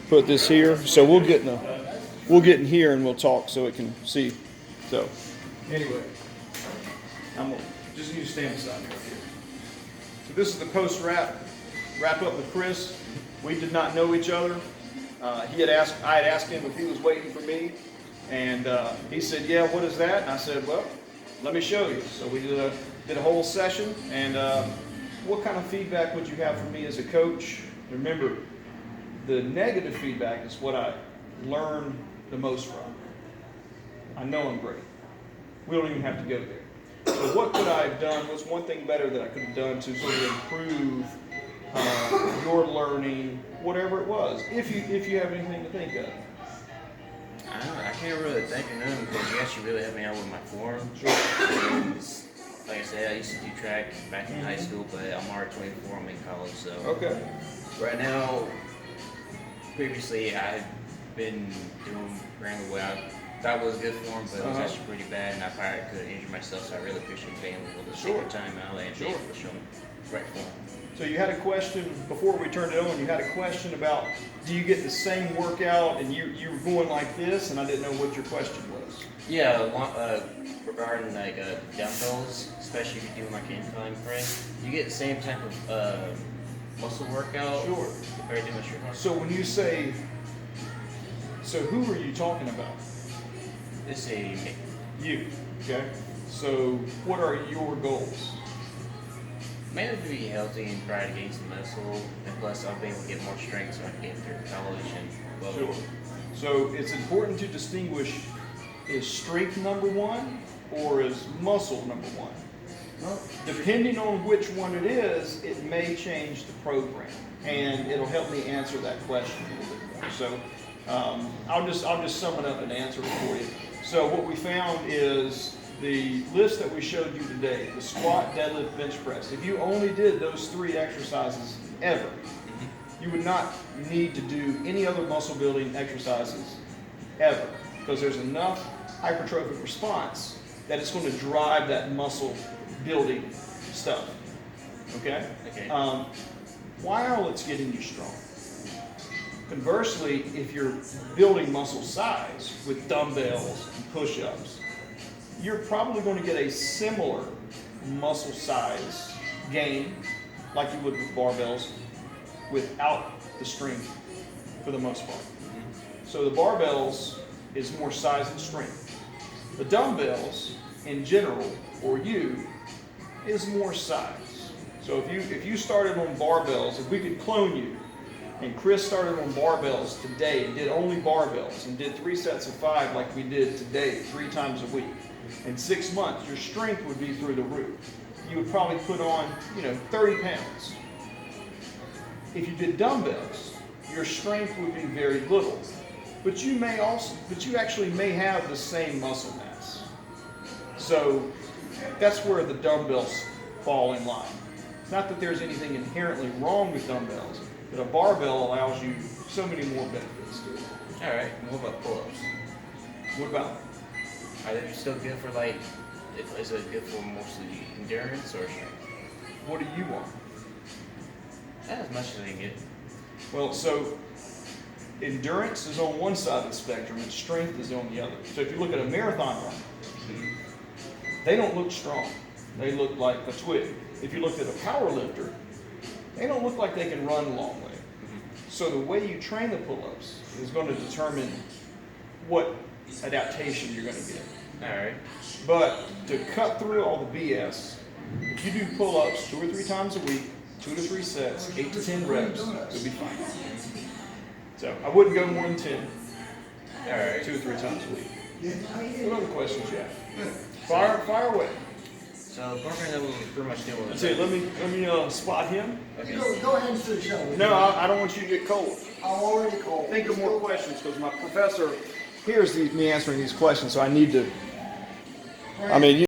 put this here. So we'll get in here and we'll talk so it can see. So anyway, I'm gonna just need to stand beside me right here. So this is the post wrap up with Chris. We did not know each other. I had asked him if he was waiting for me, and he said, "Yeah, what is that?" And I said, "Well, let me show you." So we did a whole session. And what kind of feedback would you have for me as a coach? Remember, the negative feedback is what I learn the most from. I know I'm great. We don't even have to go there. So what could I have done? What's one thing better that I could have done to sort of improve your learning, whatever it was, if you have anything to think of? I don't know. I can't really think of none because you actually really helped me out with my form. Sure. Like I said, I used to do track back in high school, but I'm already 24. I'm in college, so Okay. right now. Previously, I've been doing running the way I thought was good form, but it was actually pretty bad, and I probably could have injured myself. So I really appreciate being able to take your time out and be able to show me right form. So you had a question before we turned it on. You had a question about, do you get the same workout and you were going like this, and I didn't know what your question was. Yeah, regarding like dumbbells, especially if you're doing like an incline press, you get the same type of muscle workout. Sure. Compared to doing straight arm. So when you say, so who are you talking about? This is me. You. Okay. So what are your goals? Mainly to be healthy and try to gain some muscle, and plus I'll be able to get more strength so I can get through college and well. Sure. So it's important to distinguish, is strength number one or is muscle number one? Well, depending on which one it is, it may change the program, and it'll help me answer that question a little bit more. So I'll just sum it up and answer it for you. So what we found is the list that we showed you today: the squat, deadlift, bench press. If you only did those 3 exercises ever, you would not need to do any other muscle building exercises ever, because there's enough hypertrophic response that it's going to drive that muscle building stuff. Okay? Okay. While it's getting you strong. Conversely, if you're building muscle size with dumbbells and push-ups, you're probably going to get a similar muscle size gain like you would with barbells without the strength for the most part. So the barbells is more size and strength. The dumbbells in general, or you, is more size. So if you started on barbells, if we could clone you, and Chris started on barbells today and did only barbells and did 3 sets of 5 like we did today 3 times a week, in 6 months your strength would be through the roof. You would probably put on 30 pounds. If you did dumbbells, your strength would be very little, but you actually may have the same muscle mass. So that's where the dumbbells fall in line. Not that there's anything inherently wrong with dumbbells, but a barbell allows you so many more benefits to it. All right. And what about pull-ups? What about? Are they still good for is it good for mostly endurance or strength? What do you want? As much as I can get. Well, so endurance is on one side of the spectrum and strength is on the other. So if you look at a marathon runner, they don't look strong. They look like a twig. If you looked at a power lifter, they don't look like they can run a long way. So the way you train the pull-ups is going to determine what adaptation you're going to get. All right. But to cut through all the BS, if you do pull-ups 2 or 3 times a week, 2 to 3 sets, 8 to 10 reps, you'll be fine. So I wouldn't go more than 10. All right. 2 or 3 times a week. What other questions you have? Fire away. So program that we're pretty much doing. Let's see. Let me spot him. Okay. Go ahead and finish up. No, I don't want you to get cold. I'm already cold. Think of more questions because my professor hears me answering these questions, so I need to. I mean,